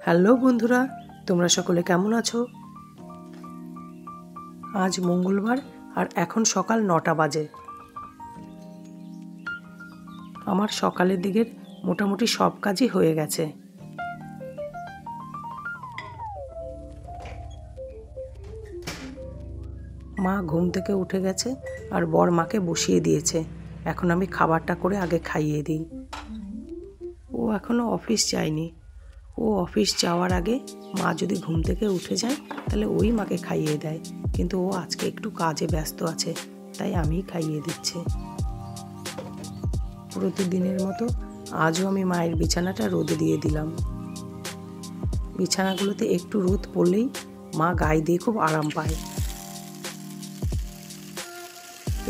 Hello বন্ধুরা, তোমরা সকলে কেমন আছো? আজ মঙ্গলবার আর এখন সকাল 9টা বাজে। আমার সকালের দিকের মোটামুটি সব কাজই হয়ে গেছে। মা ঘুম থেকে উঠে গেছে আর বর মাকে বসিয়ে দিয়েছে। এখন আমি খাবারটা করে আগে খাইয়ে দিই। ও এখনও অফিস যায়নি। ও অফিস যাওয়ার আগে মা যদি ঘুম থেকে উঠে যায় তাহলে ওই মাকে খাইয়ে দেয়, কিন্তু ও আজকে একটু কাজে ব্যস্ত আছে, তাই আমিই খাইয়ে দিচ্ছি। প্রতিদিনের মতো আজও আমি মায়ের বিছানাটা রোদে দিয়ে দিলাম। বিছানাগুলোতে একটু রোদ পড়লেই মা গায়ে দিয়ে খুব আরাম পায়।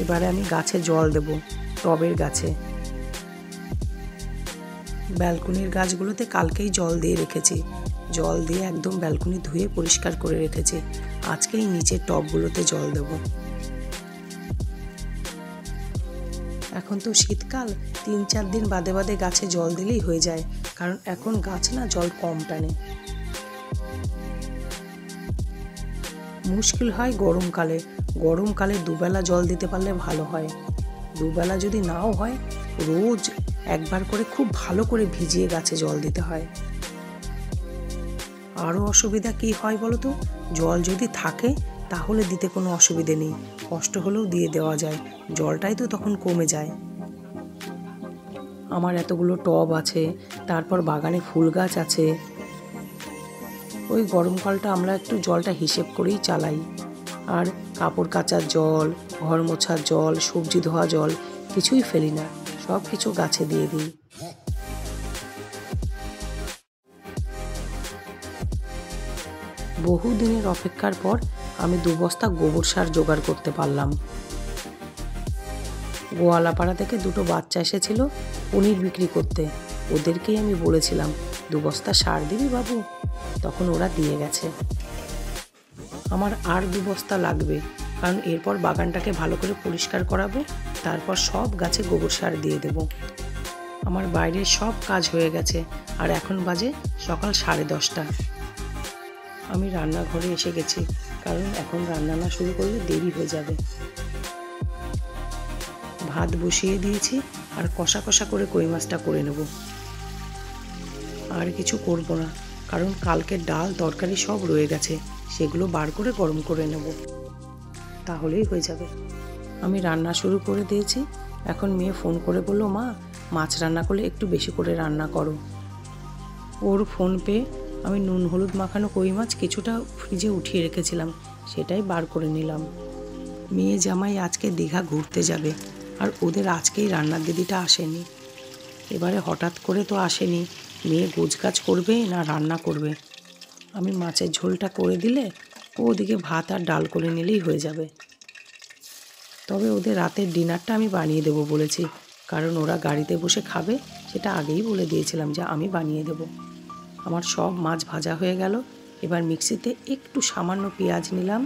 এবারে আমি গাছে জল দেব, টবের গাছে। ব্যালকনির গাছগুলোতে কালকেই জল দিয়ে রেখেছি। জল দিয়ে একদম ব্যালকনি ধুয়ে পরিষ্কার করে রেখেছি। আজকেই নিচের টবগুলোতে জল দেব। এখন তো শীতকাল, 3-4 দিন বাদে বাদে গাছে জল দিলেই হয়ে যায়, কারণ এখন গাছ না জল কম টানে। মুশকিল হয় গরমকালে। গরমকালে দুবেলা জল দিতে পারলে ভালো হয়। দুবেলা যদি নাও হয়, রোজ একবার করে খুব ভালো করে ভিজিয়ে গাছে জল দিতে হয়। আরও অসুবিধা কী হয় বলো তো? জল যদি থাকে তাহলে দিতে কোনো অসুবিধে নেই, কষ্ট হলেও দিয়ে দেওয়া যায়, জলটাই তো তখন কমে যায়। আমার এতগুলো টব আছে, তারপর বাগানে ফুল গাছ আছে। ওই গরমকালটা আমরা একটু জলটা হিসেব করেই চালাই। আর কাপড় কাচার জল, ঘর মোছার জল, সবজি ধোয়া জল কিছুই ফেলি না, সব কিছু গাছে দিয়ে দিই। বহু দিনের অপেক্ষার পর আমি 2 বস্তা গোবর সার জোগাড় করতে পারলাম। গোয়ালাপাড়া থেকে 2টো বাচ্চা এসেছিল পনির বিক্রি করতে। ওদেরকেই আমি বলেছিলাম 2 বস্তা সার দিবি বাবু, তখন ওরা দিয়ে গেছে। আমার আর 2 বস্তা লাগবে, কারণ এরপর বাগানটাকে ভালো করে পরিষ্কার করাবো, তারপর সব গাছে গোবর সার দিয়ে দেব। আমার বাইরের সব কাজ হয়ে গেছে আর এখন বাজে সকাল 10:30। আমি রান্নাঘরে এসে গেছি, কারণ এখন রান্না না শুরু করলে দেরি হয়ে যাবে। ভাত বসিয়ে দিয়েছি আর কষা কষা করে কই মাছটা করে নেব। আর কিছু করব না, কারণ কালকের ডাল তরকারি সব রয়ে গেছে, সেগুলো বার করে গরম করে নেব, তাহলেই হয়ে যাবে। আমি রান্না শুরু করে দিয়েছি। এখন মেয়ে ফোন করে বলল, মা মাছ রান্না করলে একটু বেশি করে রান্না করো। ওর ফোন পেয়ে আমি নুন হলুদ মাখানো কই মাছ কিছুটা ফ্রিজে উঠিয়ে রেখেছিলাম, সেটাই বার করে নিলাম। মেয়ে জামাই আজকে দীঘা ঘুরতে যাবে, আর ওদের আজকেই রান্নার দিদিটা আসেনি। এবারে হঠাৎ করে তো আসেনি, মেয়ে গোছগাছ করবে না রান্না করবে। আমি মাছের ঝোলটা করে দিলে ও ওদিকে ভাত আর ডাল করে নিলেই হয়ে যাবে। তবে ওদের রাতের ডিনারটা আমি বানিয়ে দেবো বলেছি, কারণ ওরা গাড়িতে বসে খাবে, সেটা আগেই বলে দিয়েছিলাম যে আমি বানিয়ে দেব। আমার সব মাছ ভাজা হয়ে গেল। এবার মিক্সিতে একটু সামান্য পেঁয়াজ নিলাম,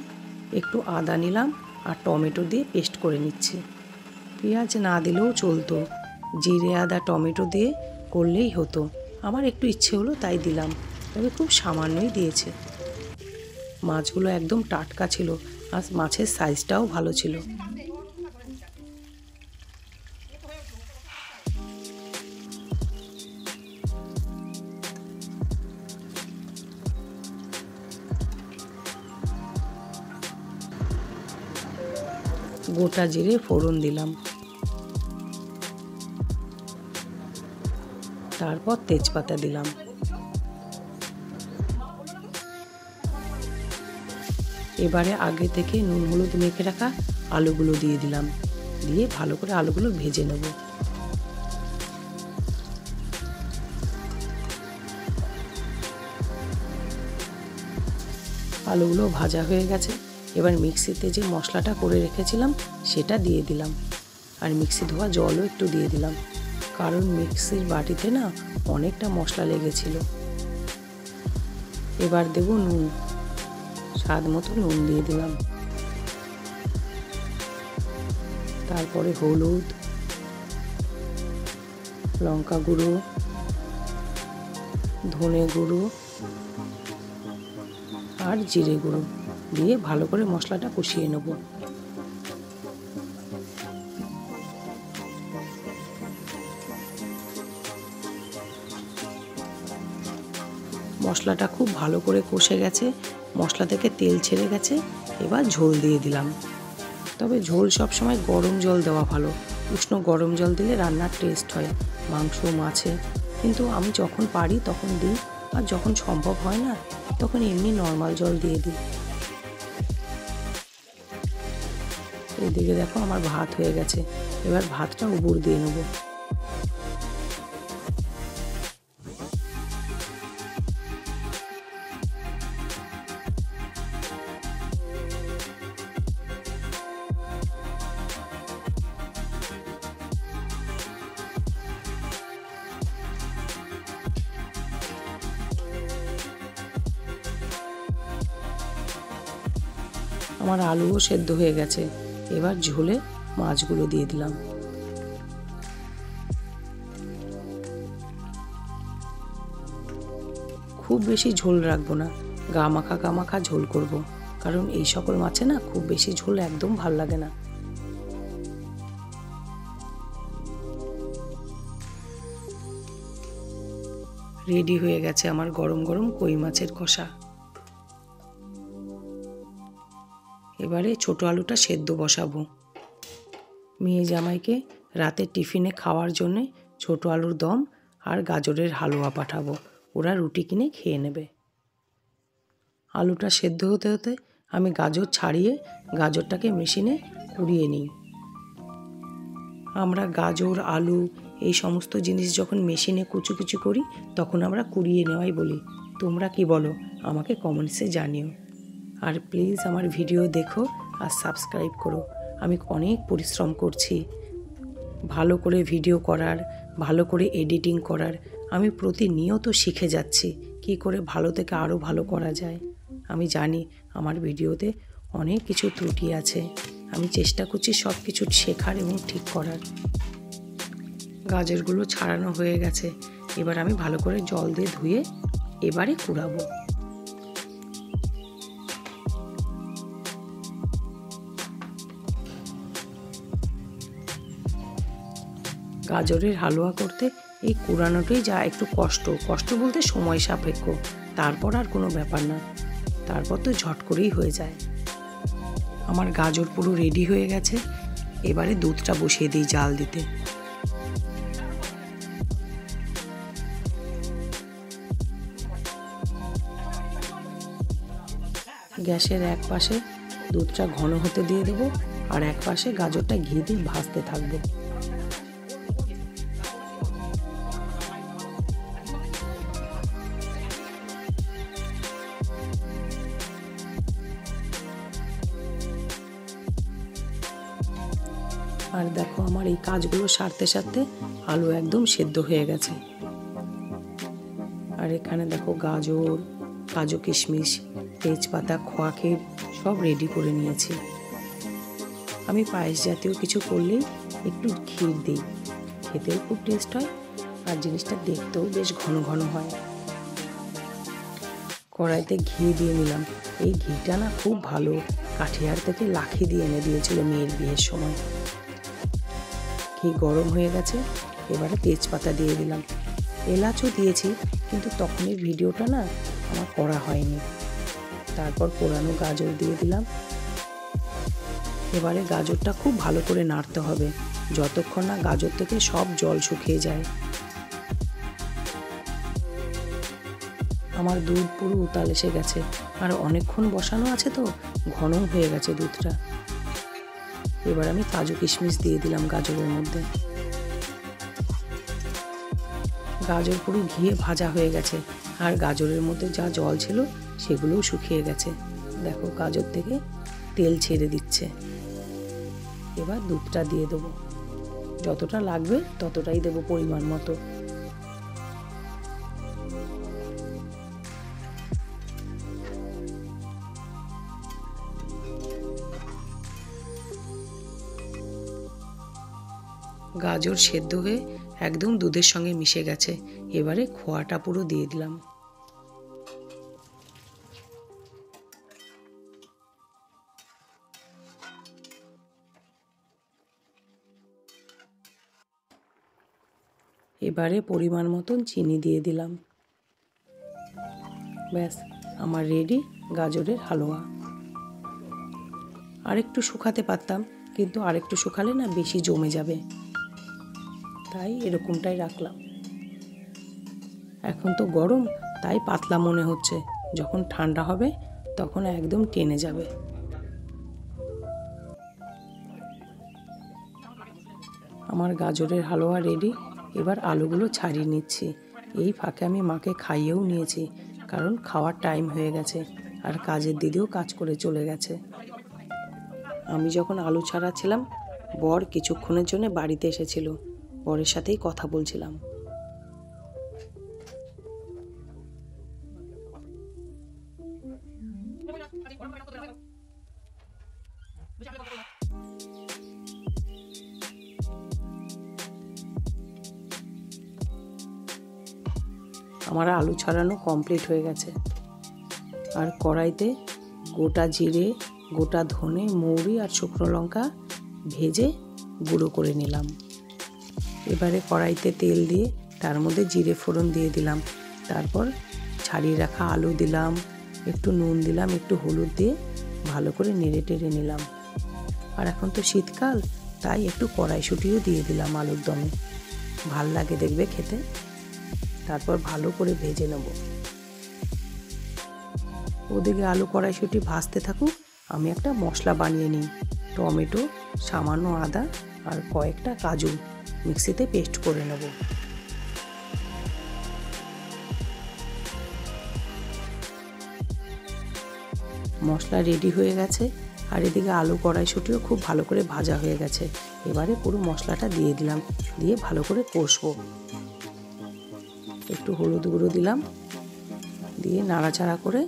একটু আদা নিলাম আর টমেটো দিয়ে পেস্ট করে নিচ্ছি। পেঁয়াজ না দিলেও চলতো, জিরে আদা টমেটো দিয়ে করলেই হতো। আমার একটু ইচ্ছে হলো তাই দিলাম, তবে খুব সামান্যই দিয়েছে। মাছগুলো একদম টাটকা ছিল আর মাছের সাইজটাও ভালো ছিল। গোটা জিরে ফোড়ন দিলাম, তারপর তেজপাতা দিলাম। এবারে আগে থেকে নুন হলুদ মেখে রাখা আলুগুলো দিয়ে দিলাম, দিয়ে ভালো করে আলুগুলো ভেজে নেব। আলুগুলো ভাজা হয়ে গেছে। এবার মিক্সিতে যে মশলাটা করে রেখেছিলাম সেটা দিয়ে দিলাম, আর মিক্সি ধোয়া জলও একটু দিয়ে দিলাম, কারণ মিক্সির বাটিতে না অনেকটা মশলা লেগেছিল। এবার দেব নুন, স্বাদ মতো নুন দিয়ে দিলাম। তারপরে হলুদ, লঙ্কা গুঁড়ো, ধনে গুঁড়ো আর জিরে গুঁড়ো দিয়ে ভালো করে মশলাটা কষিয়ে নেব। মশলাটা খুব ভালো করে কষে গেছে, মশলা থেকে তেল ছেড়ে গেছে। এবার ঝোল দিয়ে দিলাম। তবে ঝোল সবসময় গরম জল দেওয়া ভালো, উষ্ণ গরম জল দিলে রান্নার টেস্ট হয় মাংস মাছে। কিন্তু আমি যখন পারি তখন দিই, আর যখন সম্ভব হয় না তখন এমনি নর্মাল জল দিয়ে দিই। এদিকে দেখো আমার ভাত হয়ে গেছে, এবার ভাতটা উবুর দিয়ে নেব। আমার আলুও সেদ্ধ হয়ে গেছে, এবার ঝোলে মাছগুলো দিয়ে দিলাম। খুব বেশি ঝোল রাখবো না, গা মাখা ঝোল করব, কারণ এই সকল মাছে না খুব বেশি ঝোল একদম ভাল লাগে না। রেডি হয়ে গেছে আমার গরম গরম কই মাছের কষা। এবারে ছোট আলুটা সেদ্ধ বসাবো। মেয়ে জামাইকে রাতে টিফিনে খাওয়ার জন্যে ছোট আলুর দম আর গাজরের হালুয়া পাঠাবো, ওরা রুটি কিনে খেয়ে নেবে। আলুটা সেদ্ধ হতে হতে আমি গাজর ছাড়িয়ে গাজরটাকে মেশিনে কুড়িয়ে নিই। আমরা গাজর আলু এই সমস্ত জিনিস যখন মেশিনে কুচি করি তখন আমরা কুড়িয়ে নেওয়াই বলি। তোমরা কি বলো আমাকে কমেন্টসে জানিও। আর প্লিজ আমার ভিডিও দেখো আর সাবস্ক্রাইব করো। আমি অনেক পরিশ্রম করছি ভালো করে ভিডিও করার, ভালো করে এডিটিং করার। আমি প্রতিনিয়ত শিখে যাচ্ছি কি করে ভালো থেকে আরও ভালো করা যায়। আমি জানি আমার ভিডিওতে অনেক কিছু ত্রুটি আছে, আমি চেষ্টা করছি সব কিছু শেখার এবং ঠিক করার। গাজরগুলো ছাড়ানো হয়ে গেছে, এবার আমি ভালো করে জল দিয়ে ধুয়ে এবারে কুড়াবো। গাজরের হালুয়া করতে এই কুড়ানোটাই যা একটু কষ্ট বলতে সময় সাপেক্ষ, তারপর আর কোনো ব্যাপার না, তারপর তো ঝট করেই হয়ে যায়। আমার গাজর পুরো রেডি হয়ে গেছে, এবারে দুধটা বসিয়ে দিই জাল দিতে। গ্যাসের এক পাশে দুধটা ঘন হতে দিয়ে দেবো, আর এক পাশে গাজরটা ঘি দিয়ে ভাজতে থাকবো। আর দেখো আমার এই কাজগুলো সারতে সারতে আলু একদম সেদ্ধ হয়ে গেছে। আর এখানে দেখো গাজর, কাজু কিশমিশ, তেজপাতা, খোয়া ক্ষীর সব রেডি করে নিয়েছি। আমি পায়েস জাতীয় কিছু করলেই একটু ক্ষীর দিই, খেতেও খুব টেস্ট হয় আর জিনিসটা দেখতেও বেশ ঘন ঘন হয়। কড়াইতে ঘি দিয়ে নিলাম, এই ঘিটা না খুব ভালো, কাঠিয়ার থেকে লাখি দিয়ে এনে দিয়েছিল মেয়ের বিয়ের সময়। ঘি গরম হয়ে গেছে, এবারে তেজপাতা দিয়ে দিলাম, এলাচও দিয়েছি, কিন্তু তখন এই ভিডিওটা না আমার করা হয়নি। তারপর পোড়ানো গাজর দিয়ে দিলাম। এবারে গাজরটা খুব ভালো করে নাড়তে হবে, যতক্ষণ না গাজর থেকে সব জল শুকিয়ে যায়। আমার দুধ পুরো উতাল এসে গেছে, আর অনেকক্ষণ বসানো আছে তো ঘন হয়ে গেছে দুধটা। এবার আমি কাজু কিশমিশ দিয়ে দিলাম গাজরের মধ্যে। গাজর পুরো ঘিয়ে ভাজা হয়ে গেছে, আর গাজরের মধ্যে যা জল ছিল সেগুলোও শুকিয়ে গেছে। দেখো গাজর থেকে তেল ছেড়ে দিচ্ছে। এবার দুধটা দিয়ে দেবো, যতটা লাগবে ততটাই দেবো পরিমাণ মতো। গাজর সেদ্ধ হয়ে একদম দুধের সঙ্গে মিশে গেছে, এবারে খোয়াটা পুরো দিয়ে দিলাম। এবারে পরিমাণ মতন চিনি দিয়ে দিলাম। ব্যাস, আমার রেডি গাজরের হালুয়া। আরেকটু শুকাতে পারতাম, কিন্তু আরেকটু শুকালে না বেশি জমে যাবে, তাই এরকমটাই রাখলাম। এখন তো গরম, তাই পাতলা মনে হচ্ছে, যখন ঠান্ডা হবে তখন একদম টেনে যাবে। আমার গাজরের হালুয়া রেডি। এবার আলুগুলো ছাড়িয়ে নিচ্ছি। এই ফাঁকে আমি মাকে খাইয়েও নিয়েছি, কারণ খাওয়ার টাইম হয়ে গেছে আর কাজের দিদিও কাজ করে চলে গেছে। আমি যখন আলু ছাড়াচ্ছিলাম, বর কিছুক্ষণের জন্য বাড়িতে এসেছিল। বরের সাথেই কথা বলছিলাম। আমার আলু ছাড়ানো কমপ্লিট হয়ে গেছে। আর কড়াইতে গোটা জিরে, গোটা ধনে, মৌরি আর শুকনো লঙ্কা ভেজে গুঁড়ো করে নিলাম। এবারে কড়াইতে তেল দিয়ে তার মধ্যে জিরে ফোড়ন দিয়ে দিলাম। তারপর ছাড়িয়ে রাখা আলু দিলাম, একটু নুন দিলাম, একটু হলুদ দিয়ে ভালো করে নেড়ে টেড়ে নিলাম। আর এখন তো শীতকাল, তাই একটু কড়াইশুঁটিও দিয়ে দিলাম আলুর দমে, ভাল লাগে দেখবে খেতে। তারপর ভালো করে ভেজে নেব। ওদিকে আলু কড়াইশুঁটি ভাজতে থাকুক, আমি একটা মশলা বানিয়ে নিই। টমেটো, সামান্য আদা আর কয়েকটা কাজু মিক্সিতে পেস্ট করে নেব। মশলা রেডি হয়ে গেছে, আর এদিকে আলু কড়াইশুঁটিও খুব ভালো করে ভাজা হয়ে গেছে। এবারে পুরো মশলাটা দিয়ে দিলাম, দিয়ে ভালো করে কষবো। একটু হলুদ গুঁড়ো দিলাম, দিয়ে নাড়াচাড়া করে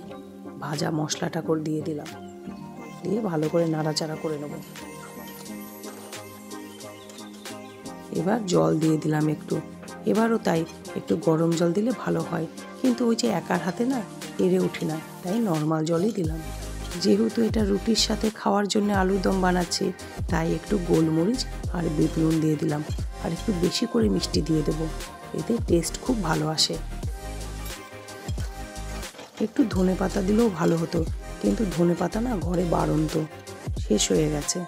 ভাজা মশলাটা করে দিয়ে দিলাম, দিয়ে ভালো করে নাড়াচাড়া করে নেব। এবার জল দিয়ে দিলাম একটু। এবারও তাই, একটু গরম জল দিলে ভালো হয়, কিন্তু ওই যে একার হাতে না পেরে উঠি না, তাই নর্মাল জলই দিলাম। যেহেতু এটা রুটির সাথে খাওয়ার জন্য আলুর দম বানাচ্ছি, তাই একটু গোলমরিচ আর বিট নুন দিয়ে দিলাম, আর একটু বেশি করে মিষ্টি দিয়ে দেবো, এতে টেস্ট খুব ভালো আসে। একটু ধনে পাতা দিলেও ভালো হতো, কিন্তু ধনে পাতা না ঘরে বাড়ন্ত, শেষ হয়ে গেছে।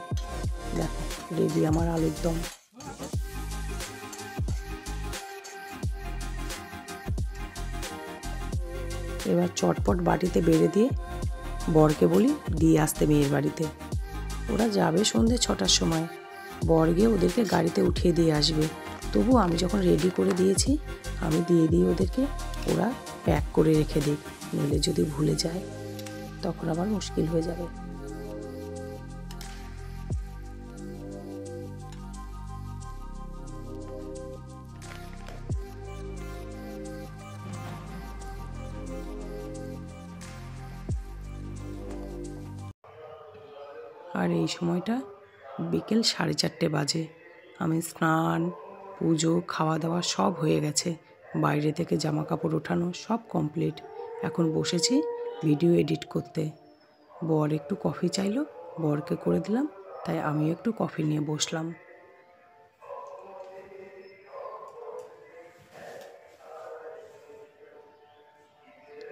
দেখো রেডি আমার আলুর দম। এবার চটপট বাটিতে বেড়ে দিয়ে বরকে বলি দিয়ে আসতে মেয়ের বাড়িতে। ওরা যাবে সন্ধ্যে 6টার সময়। বর গিয়ে ওদেরকে গাড়িতে উঠিয়ে দিয়ে আসবে। তবু আমি যখন রেডি করে দিয়েছি, আমি দিয়ে দিই ওদেরকে, ওরা প্যাক করে রেখে দিই, নইলে যদি ভুলে যায় তখন আবার মুশকিল হয়ে যাবে। আর এই সময়টা বিকেল 4:30 বাজে। আমি স্নান, পুজো, খাওয়া দাওয়া সব হয়ে গেছে। বাইরে থেকে জামা কাপড় ওঠানো সব কমপ্লিট। এখন বসেছি ভিডিও এডিট করতে। বর একটু কফি চাইলো, বরকে করে দিলাম, তাই আমিও একটু কফি নিয়ে বসলাম।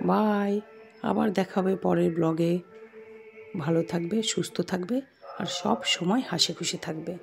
বাই, আবার দেখা হবে পরের ব্লগে। ভালো থাকবে, সুস্থ থাকবে আর সব সময় হাসি খুশি থাকবে।